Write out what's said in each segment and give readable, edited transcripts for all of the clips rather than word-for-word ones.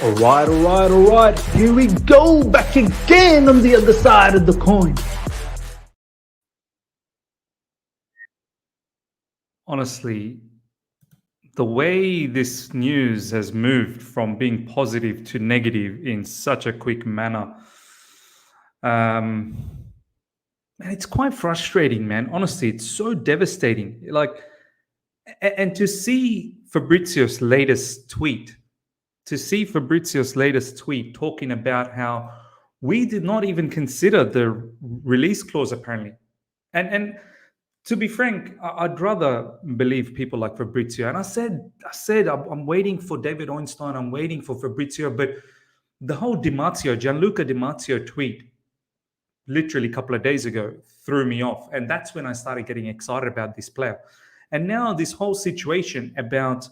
All right. Here we go, back again on the other side of the coin. Honestly, the way this news has moved from being positive to negative in such a quick manner, it's quite frustrating, man. Honestly, it's so devastating. And to see Fabrizio's latest tweet, talking about how we did not even consider the release clause, apparently. And to be frank, I'd rather believe people like Fabrizio. And I said, I'm waiting for David Ornstein, I'm waiting for Fabrizio, but the whole Gianluca Di Marzio tweet, literally a couple of days ago, threw me off, and that's when I started getting excited about this player. And now this whole situation about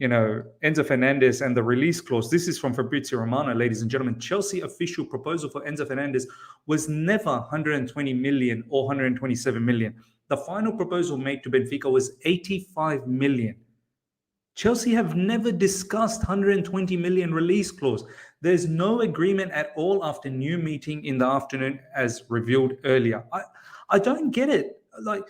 Enzo Fernandez and the release clause. This is from Fabrizio Romano, ladies and gentlemen. Chelsea official proposal for Enzo Fernandez was never 120 million or 127 million. The final proposal made to Benfica was 85 million. Chelsea have never discussed 120 million release clause. There's no agreement at all after new meeting in the afternoon, as revealed earlier. I don't get it. Like,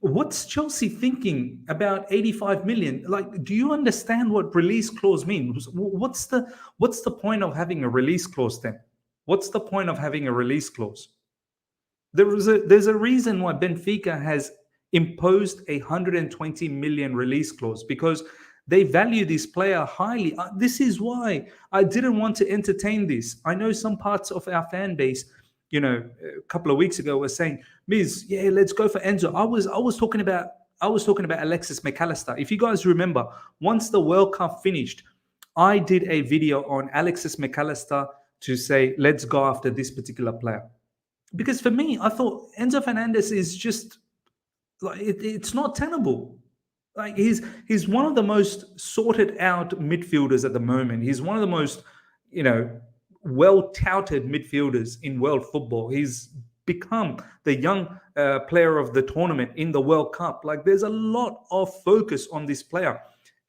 what's Chelsea thinking about 85 million? Like, do you understand what release clause means? What's the point of having a release clause then? What's the point of having a release clause? There's a reason why Benfica has imposed a 120 million release clause, because they value this player highly. This is why I didn't want to entertain this. I know some parts of our fan base, a couple of weeks ago, were saying, "Miz, yeah, let's go for Enzo." I was talking about Alexis McAllister. If you guys remember, once the World Cup finished, I did a video on Alexis McAllister to say, let's go after this particular player. Because for me, I thought Enzo Fernandez is just like it's not tenable. Like he's one of the most sorted out midfielders at the moment. He's one of the most, well touted midfielders in world football. He's become the young player of the tournament in the World Cup. Like, there's a lot of focus on this player.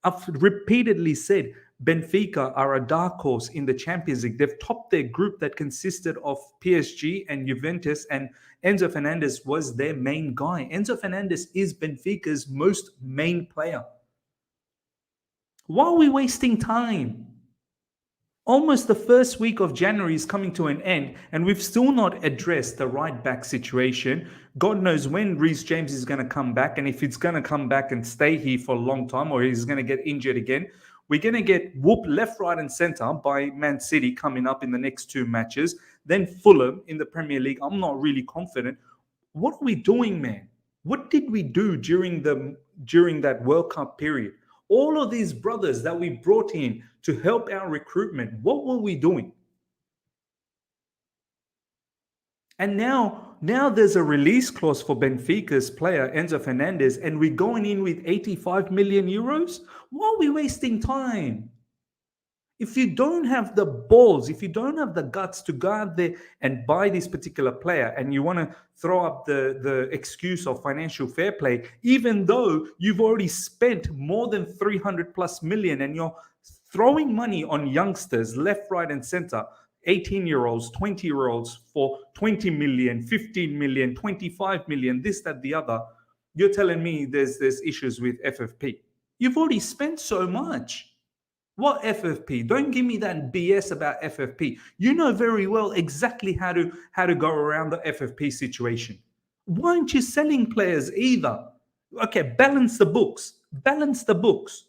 I've repeatedly said Benfica are a dark horse in the Champions League. They've topped their group that consisted of PSG and Juventus, and Enzo Fernandez was their main guy. Enzo Fernandez is Benfica's most main player. Why are we wasting time? Almost the first week of January is coming to an end, and we've still not addressed the right back situation. God knows when Reece James is going to come back, and if he's going to come back and stay here for a long time, or he's going to get injured again. We're going to get whooped left, right, and center by Man City coming up in the next two matches. Then Fulham in the Premier League. I'm not really confident. What are we doing, man? What did we do during that World Cup period? All of these brothers that we brought in to help our recruitment, what were we doing? And now there's a release clause for Benfica's player, Enzo Fernandez, and we're going in with 85 million euros? Why are we wasting time? If you don't have the balls, if you don't have the guts to go out there and buy this particular player, and you want to throw up the excuse of financial fair play, even though you've already spent more than 300 plus million and you're throwing money on youngsters left, right, and center, 18-year-olds, 20-year-olds for 20 million, 15 million, 25 million, this, that, the other, you're telling me there's issues with FFP. You've already spent so much. What FFP? Don't give me that BS about FFP. You know very well exactly how to go around the FFP situation. Why aren't you selling players either? Okay, balance the books. Balance the books.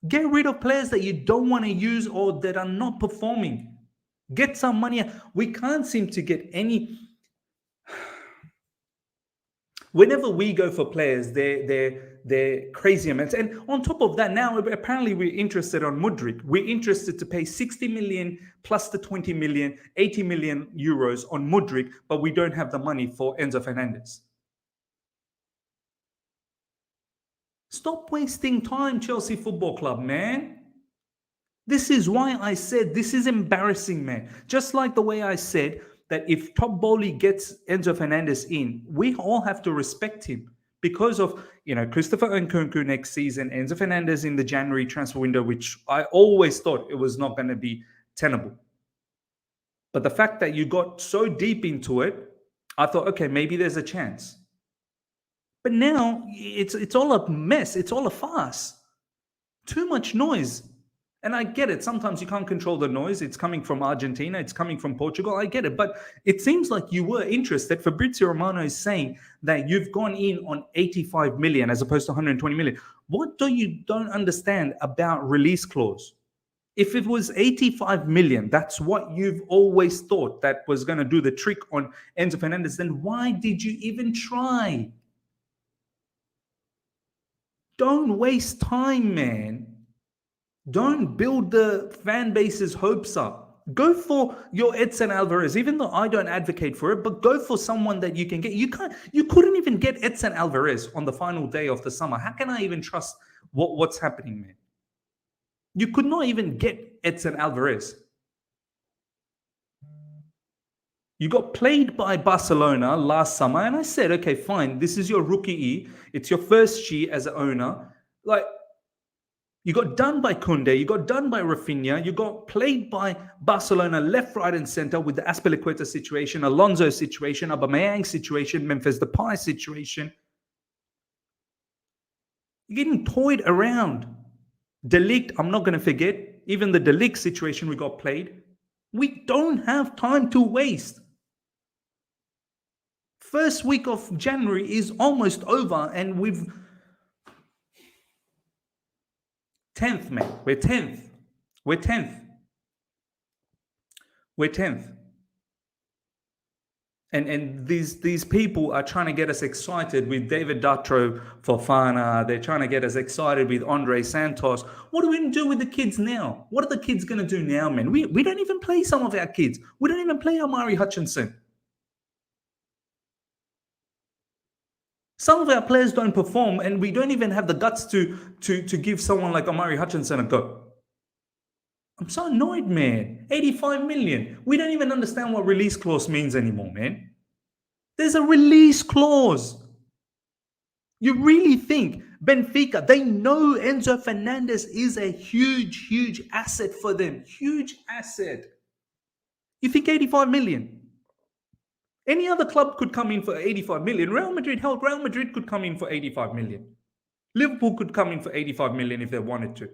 Get rid of players that you don't want to use or that are not performing. Get some money. We can't seem to get any. Whenever we go for players, they're crazy amounts. And on top of that, now apparently we're interested on Mudryk. We're interested to pay 60 million plus the 20 million, 80 million euros on Mudryk, but we don't have the money for Enzo Fernandez. Stop wasting time, Chelsea Football Club, man. This is why I said this is embarrassing, man. Just like the way I said that if Top Bowley gets Enzo Fernandez in, we all have to respect him, because of, Christopher Nkunku next season, Enzo Fernandez in the January transfer window, which I always thought it was not going to be tenable. But the fact that you got so deep into it, I thought, okay, maybe there's a chance. But now it's all a mess. It's all a farce. Too much noise. And I get it. Sometimes you can't control the noise. It's coming from Argentina. It's coming from Portugal. I get it. But it seems like you were interested. Fabrizio Romano is saying that you've gone in on 85 million as opposed to 120 million. What you don't understand about release clause? If it was 85 million, that's what you've always thought that was going to do the trick on Enzo Fernandez, then why did you even try? Don't waste time, man. Don't build the fan base's hopes up. Go for your Edson Alvarez, even though I don't advocate for it, but go for someone that you can get. You couldn't even get Edson Alvarez on the final day of the summer. How can I even trust what's happening, man? You could not even get Edson Alvarez. You got played by Barcelona last summer, and I said, okay, fine, this is your rookie. It's your first year as an owner. Like, you got done by Koundé, you got done by Rafinha, you got played by Barcelona left, right, and center with the Azpilicueta situation, Alonso situation, Aubameyang situation, Memphis Depay situation. You're getting toyed around. De Ligt, I'm not going to forget, even the De Ligt situation we got played. We don't have time to waste. First week of January is almost over, and we've 10th, man. We're 10th. We're 10th. We're 10th. And these people are trying to get us excited with David Datro Fofana. They're trying to get us excited with Andre Santos. What are we going to do with the kids now? What are the kids going to do now, man? We don't even play some of our kids. We don't even play Amari Hutchinson. Some of our players don't perform, and we don't even have the guts to give someone like Amari Hutchinson a go. I'm so annoyed, man. 85 million. We don't even understand what release clause means anymore, man. There's a release clause. You really think Benfica, they know Enzo Fernandez is a huge, huge asset for them. Huge asset. You think 85 million? Any other club could come in for 85 million. Real Madrid could come in for 85 million. Liverpool could come in for 85 million if they wanted to.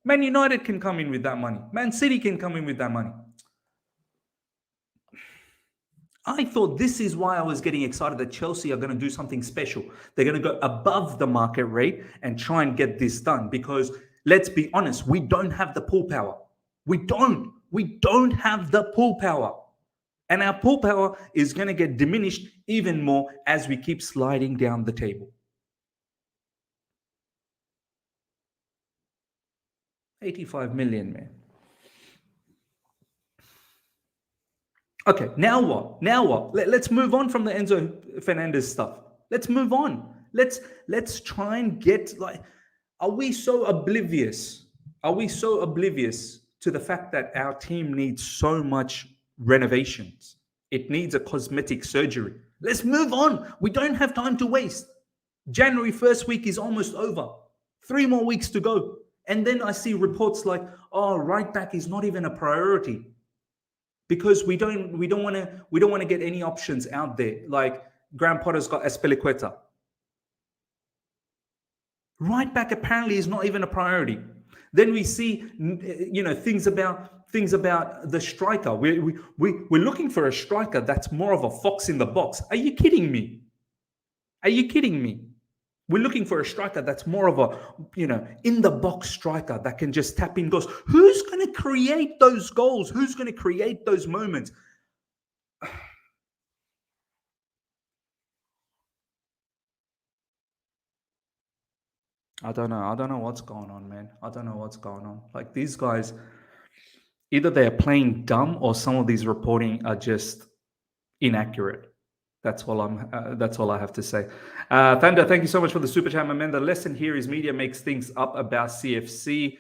Man United can come in with that money. Man City can come in with that money. I thought this is why I was getting excited that Chelsea are going to do something special. They're going to go above the market rate and try and get this done, because let's be honest, we don't have the pull power. We don't have the pull power. And our pull power is going to get diminished even more as we keep sliding down the table. 85 million, man. Okay, now what? Let's move on from the Enzo Fernandez stuff. Let's move on. Let's try and get, like, are we so oblivious? Are we so oblivious to the fact that our team needs so much renovations? It needs a cosmetic surgery. Let's move on. We don't have time to waste. January first week is almost over. 3 more weeks to go. And then I see reports like, oh, right back is not even a priority, because we don't want to get any options out there. Like, Graham Potter's got Azpilicueta. Right back apparently is not even a priority. Then we see, things about the striker. We're looking for a striker that's more of a fox in the box. Are you kidding me? We're looking for a striker that's more of a, in the box striker that can just tap in goals. Who's going to create those goals? Who's going to create those moments? I don't know. I don't know what's going on, man. I don't know what's going on. Like, these guys, either they're playing dumb or some of these reporting are just inaccurate. That's all I have to say. Thunder, thank you so much for the super chat, my man. The lesson here is media makes things up about CFC.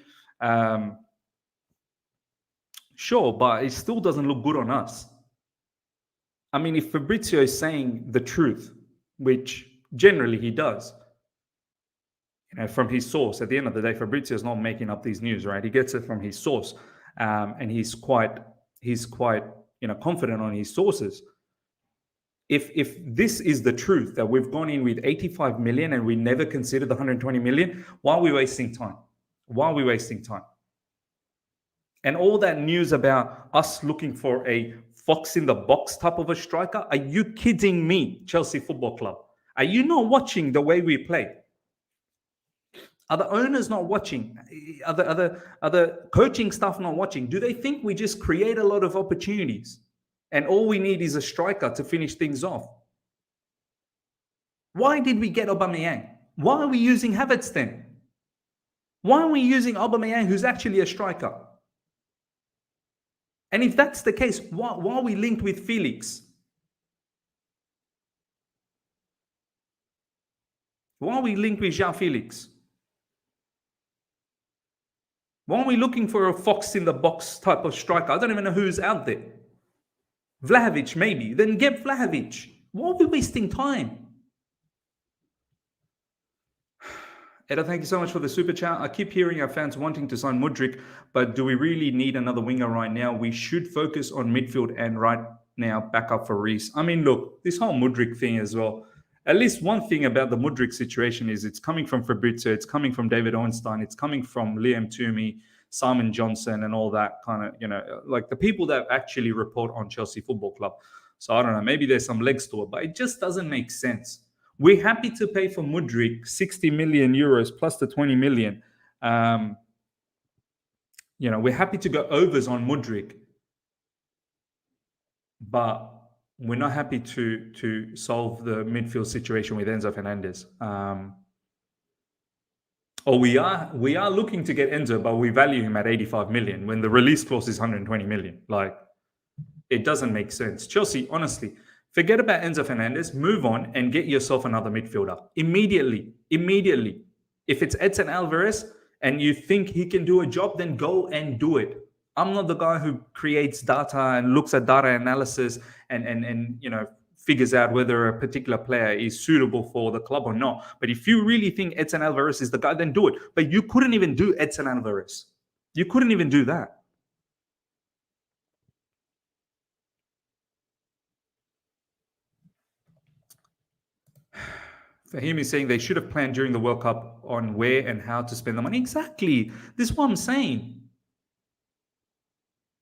Sure, but it still doesn't look good on us. I mean, if Fabrizio is saying the truth, which Generally, he does. From his source. At the end of the day, Fabrizio is not making up these news, right? He gets it from his source, and he's quite confident on his sources. If this is the truth, that we've gone in with 85 million and we never considered the 120 million, why are we wasting time? Why are we wasting time? And all that news about us looking for a fox in the box type of a striker, are you kidding me, Chelsea Football Club? Are you not watching the way we play? Are the owners not watching? Are the coaching staff not watching? Do they think we just create a lot of opportunities and all we need is a striker to finish things off? Why did we get Aubameyang? Why are we using Havertz then? Why are we using Aubameyang, who's actually a striker? And if that's the case, why are we linked with Felix? Why are we linked with João Felix? Why are we looking for a fox in the box type of striker? I don't even know who's out there. Vlahovic, maybe. Then get Vlahovic. Why are we wasting time? Eda, thank you so much for the super chat. I keep hearing our fans wanting to sign Mudryk, but do we really need another winger right now? We should focus on midfield and right now back up for Reece. I mean, look, this whole Mudryk thing as well. At least one thing about the Mudryk situation is it's coming from Fabrizio, it's coming from David Ornstein, it's coming from Liam Toomey, Simon Johnson, and all that kind of, like the people that actually report on Chelsea Football Club. So I don't know, maybe there's some legs to it, but it just doesn't make sense. We're happy to pay for Mudryk 60 million euros plus the 20 million. We're happy to go overs on Mudryk, but we're not happy to solve the midfield situation with Enzo Fernandez. We are looking to get Enzo, but we value him at 85 million when the release clause is 120 million. Like, it doesn't make sense. Chelsea, honestly, forget about Enzo Fernandez, move on and get yourself another midfielder. Immediately. If it's Edson Alvarez and you think he can do a job, then go and do it. I'm not the guy who creates data and looks at data analysis and figures out whether a particular player is suitable for the club or not. But if you really think Edson Alvarez is the guy, then do it. But you couldn't even do Edson Alvarez. You couldn't even do that. Fahim is saying they should have planned during the World Cup on where and how to spend the money. Exactly. This is what I'm saying.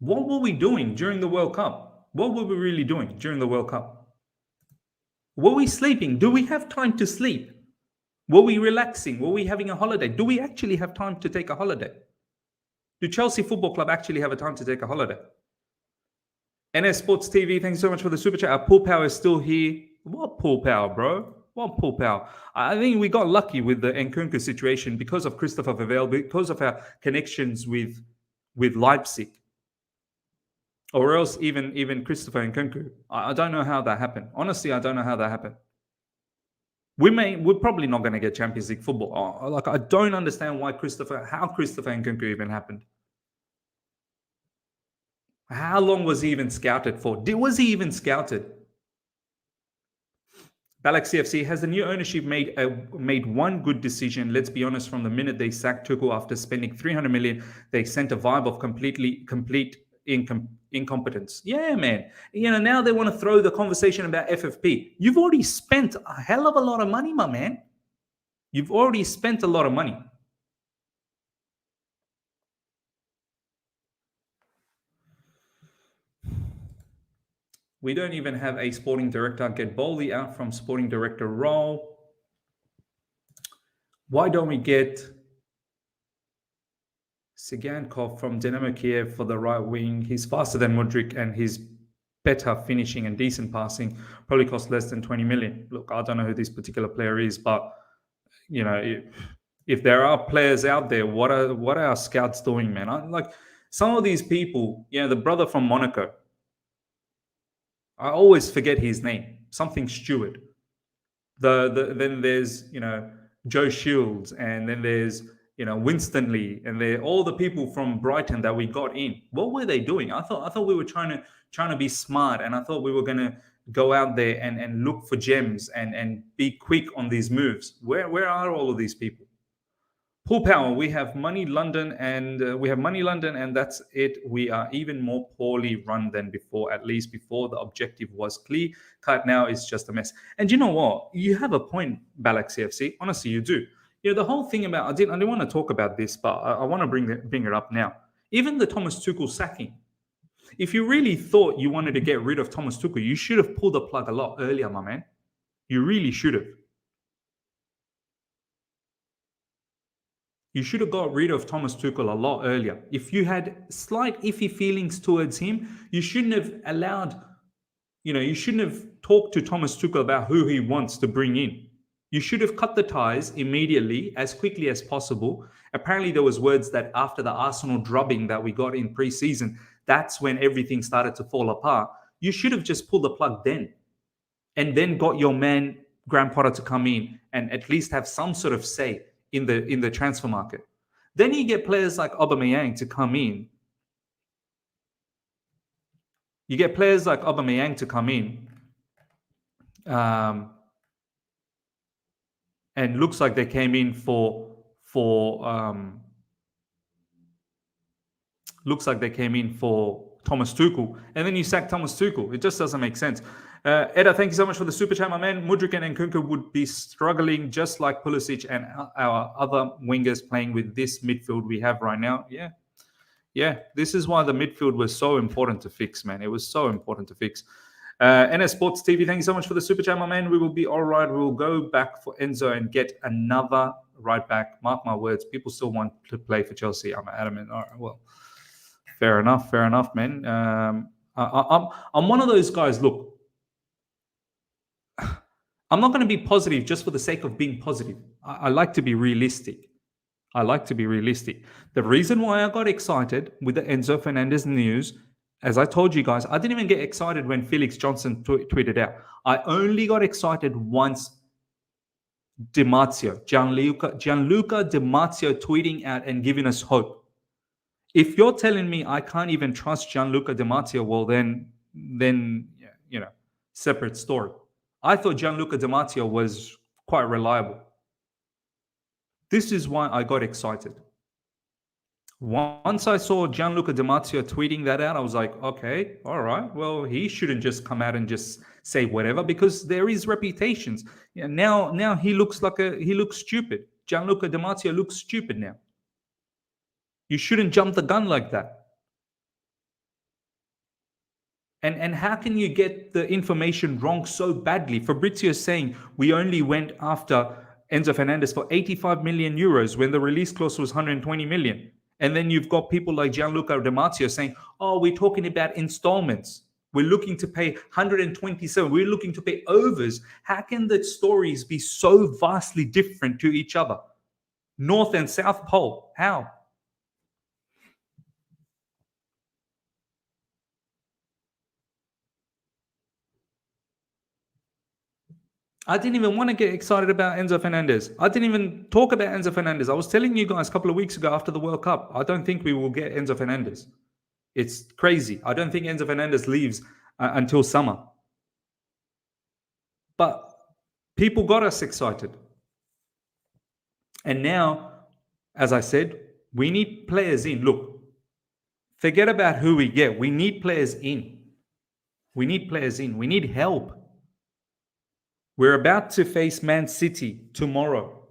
What were we doing during the World Cup? What were we really doing during the World Cup? Were we sleeping? Do we have time to sleep? Were we relaxing? Were we having a holiday? Do we actually have time to take a holiday? Do Chelsea Football Club actually have a time to take a holiday? NS Sports TV, thanks so much for the super chat. Our pool power is still here. What pool power, bro? What pool power? I think we got lucky with the Nkunku situation because of Christopher Vervel, because of our connections with Leipzig. Or else even Christopher Nkunku. I don't know how that happened. Honestly, I don't know how that happened. We're probably not going to get Champions League football. I don't understand how Christopher Nkunku even happened. How long was he even scouted for? Was he even scouted? Balak CFC, has the new ownership made one good decision? Let's be honest, from the minute they sacked Tuchel after spending 300 million, they sent a vibe of complete incompetence. Yeah, man. Now they want to throw the conversation about FFP. You've already spent a hell of a lot of money, my man. You've already spent a lot of money. We don't even have a sporting director. Get Bowley out from sporting director role. Why don't we get Sigankov from Dynamo Kiev for the right wing? He's faster than Mudryk and he's better finishing and decent passing. Probably cost less than 20 million. Look, I don't know who this particular player is, but if there are players out there, what are our scouts doing, man? Like some of these people, the brother from Monaco. I always forget his name. Something Stewart. Then there's Joe Shields, and then there's Winston Lee, and they're all the people from Brighton that we got in. What were they doing? I thought we were trying to be smart, and I thought we were gonna go out there and look for gems and be quick on these moves. Where are all of these people? Pool power. We have money London, and that's it. We are even more poorly run than before. At least before the objective was clear. Cut now is just a mess. And you know what? You have a point, Balak CFC. Honestly, you do. The whole thing about I didn't want to talk about this, but I want to bring it up now. Even the Thomas Tuchel sacking. If you really thought you wanted to get rid of Thomas Tuchel, you should have pulled the plug a lot earlier, my man. You really should have. You should have got rid of Thomas Tuchel a lot earlier. If you had slight iffy feelings towards him, you shouldn't have allowed, you shouldn't have talked to Thomas Tuchel about who he wants to bring in. You should have cut the ties immediately, as quickly as possible. Apparently, there was words that after the Arsenal drubbing that we got in pre-season, that's when everything started to fall apart. You should have just pulled the plug then, and then got your man Graham Potter to come in and at least have some sort of say in the transfer market. Then you get players like Aubameyang to come in. And looks like they came in for Thomas Tuchel, and then you sack Thomas Tuchel. It just doesn't make sense. Eda, thank you so much for the super chat, my man. Mudryk and Nkunku would be struggling just like Pulisic and our other wingers playing with this midfield we have right now. Yeah. This is why the midfield was so important to fix, man. It was so important to fix. NS Sports TV, thank you so much for the super chat, my man. We will be all right. We will go back for Enzo and get another right back. Mark my words. People still want to play for Chelsea. I'm adamant. All right, well, fair enough, man. I'm one of those guys. Look, I'm not going to be positive just for the sake of being positive. I like to be realistic. The reason why I got excited with the Enzo Fernandez news, as I told you guys, I didn't even get excited when Felix Johnson tweeted out. I only got excited once Gianluca Di Marzio tweeting out and giving us hope. If you're telling me I can't even trust Gianluca Di Marzio, well then, separate story. I thought Gianluca Di Marzio was quite reliable. This is why I got excited. Once I saw Gianluca Di Marzio tweeting that out, I was like, okay, all right. Well, he shouldn't just come out and just say whatever, because there is reputations. Now he looks stupid. Gianluca Di Marzio looks stupid now. You shouldn't jump the gun like that. And how can you get the information wrong so badly? Fabrizio is saying we only went after Enzo Fernandez for 85 million euros when the release clause was 120 million. And then you've got people like Gianluca Di Marzio saying, oh, we're talking about installments. We're looking to pay 127. We're looking to pay overs. How can the stories be so vastly different to each other? North and South Pole. How? I didn't even want to get excited about Enzo Fernandez. I didn't even talk about Enzo Fernandez. I was telling you guys a couple of weeks ago after the World Cup, I don't think we will get Enzo Fernandez. It's crazy. I don't think Enzo Fernandez leaves until summer. But people got us excited. And now, as I said, we need players in. Look, forget about who we get. We need players in. We need help. We're about to face Man City tomorrow.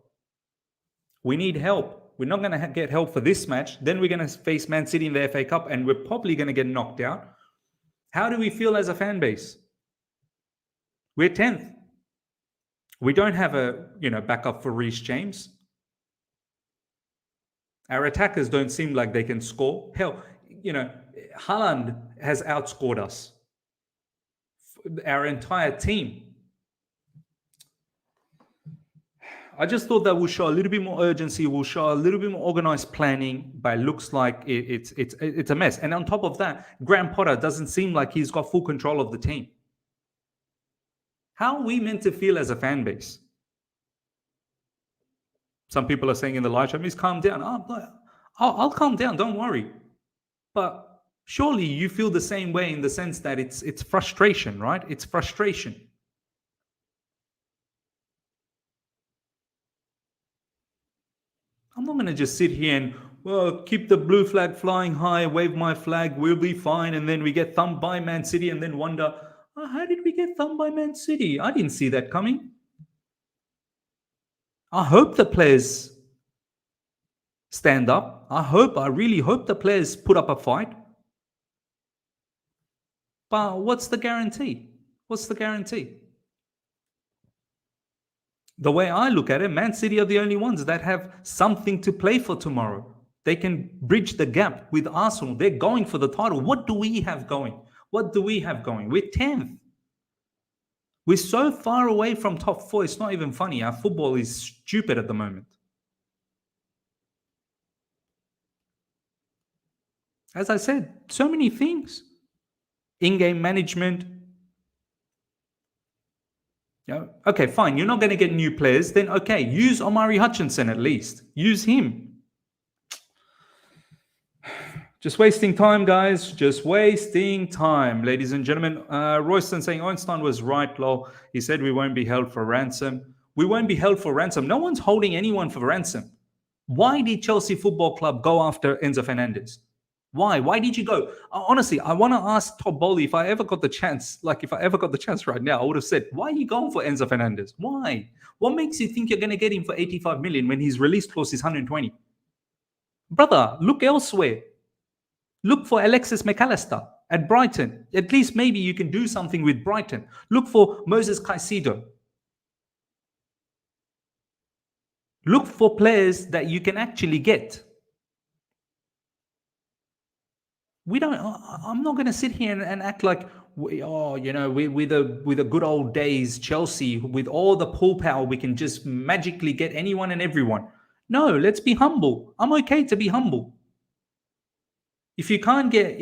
We need help. We're not going to get help for this match. Then we're going to face Man City in the FA Cup, and we're probably going to get knocked out. How do we feel as a fan base? We're 10th. We don't have a backup for Reece James. Our attackers don't seem like they can score. Hell, Haaland has outscored us. Our entire team. I just thought that we'll show a little bit more urgency. We'll show a little bit more organized planning, but it looks like it's a mess. And on top of that, Graham Potter doesn't seem like he's got full control of the team. How are we meant to feel as a fan base? Some people are saying in the live chat, "Please calm down." I'll calm down. Don't worry. But Surely you feel the same way in the sense that it's frustration, right? It's frustration. I'm not going to just sit here and, well, keep the blue flag flying high, wave my flag, we'll be fine, and then we get thumped by Man City and then wonder, oh, how did we get thumped by Man City? I didn't see that coming. I hope the players stand up. I really hope the players put up a fight. But what's the guarantee? What's the guarantee? The way I look at it, Man City are the only ones that have something to play for tomorrow. They can bridge the gap with Arsenal. They're going for the title. What do we have going? What do we have going? We're 10th. We're so far away from top four. It's not even funny. Our football is stupid at the moment. As I said, so many things. In-game management. Yeah, okay, fine. You're not going to get new players. Then, okay, use Omari Hutchinson at least. Use him. Just wasting time, guys. Just wasting time, ladies and gentlemen. Royston saying Einstein was right, lol. He said we won't be held for ransom. We won't be held for ransom. No one's holding anyone for ransom. Why did Chelsea Football Club go after Enzo Fernandez? Why? Why did you go? Honestly, I want to ask Todd Bowley if I ever got the chance, like if I ever got the chance right now, I would have said, why are you going for Enzo Fernandez? Why? What makes you think you're going to get him for 85 million when his release clause is 120? Brother, look elsewhere. Look for Alexis McAllister at Brighton. At least maybe you can do something with Brighton. Look for Moses Caicedo. Look for players that you can actually get. We don't. I'm not going to sit here and act like with the good old days Chelsea with all the pull power we can just magically get anyone and everyone. No, let's be humble. I'm okay to be humble. If you can't get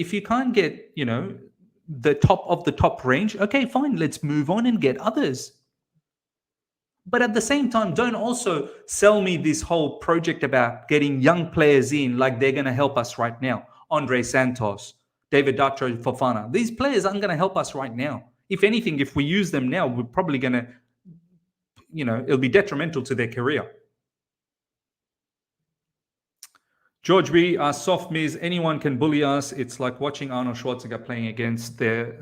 the top of the top range, okay, fine. Let's move on and get others. But at the same time, don't also sell me this whole project about getting young players in like they're going to help us right now. Andre Santos, David Datro Fofana. These players aren't going to help us right now. If anything, if we use them now, we're probably going to, it'll be detrimental to their career. George, we are soft miss. Anyone can bully us. It's like watching Arnold Schwarzenegger playing against the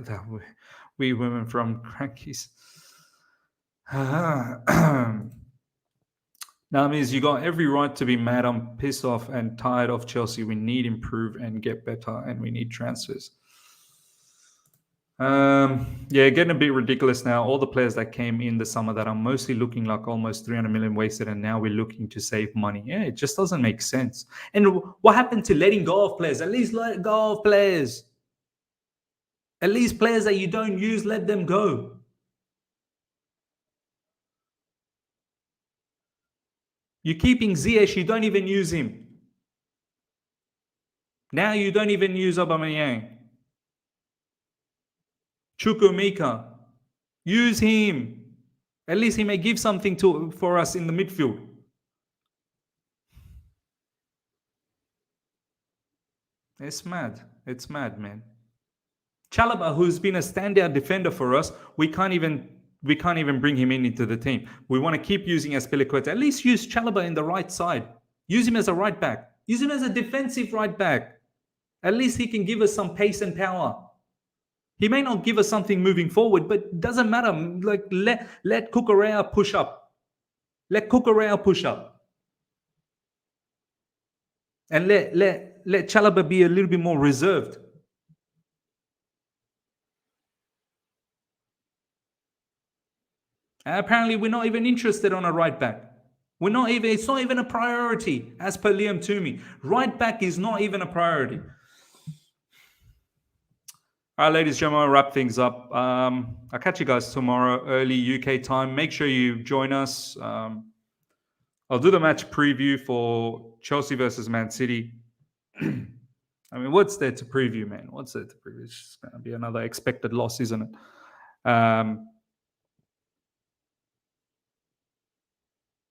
we women from Crankies. Now, means you got every right to be mad. I'm pissed off and tired of Chelsea. We need improve and get better, and we need transfers. Yeah, getting a bit ridiculous now. All the players that came in the summer that are mostly looking like almost 300 million wasted, and now we're looking to save money. Yeah, it just doesn't make sense. And what happened to letting go of players? At least let go of players. At least players that you don't use, let them go. You're keeping Ziyech, you don't even use him. Now you don't even use Aubameyang. Chukwuemeka, use him. At least he may give something for us in the midfield. It's mad. It's mad, man. Chalobah, who's been a standout defender for us, we can't even bring him into the team. We want to keep using Azpilicueta. At least use Chalobah in the right side. Use him as a right back. Use him as a defensive right back. At least he can give us some pace and power. He may not give us something moving forward, but it doesn't matter. Like let Cucurella push up. Let Cucurella push up. And let Chalobah be a little bit more reserved. Apparently, we're not even interested on a right back. It's not even a priority, as per Liam Toomey. Right back is not even a priority. All right, ladies and gentlemen, I'll wrap things up. I'll catch you guys tomorrow, early UK time. Make sure you join us. I'll do the match preview for Chelsea versus Man City. I mean, what's there to preview, man? What's there to preview? It's just going to be another expected loss, isn't it?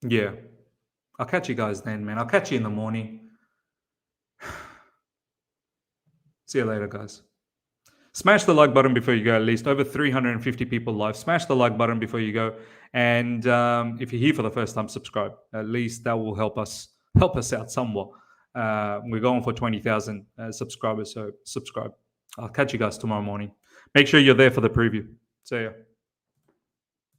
Yeah. I'll catch you guys then, man. I'll catch you in the morning. See you later, guys. Smash the like button before you go. At least over 350 people live. Smash the like button before you go. And if you're here for the first time, subscribe. At least that will help us out somewhat. We're going for 20,000 subscribers, so subscribe. I'll catch you guys tomorrow morning. Make sure you're there for the preview. See ya.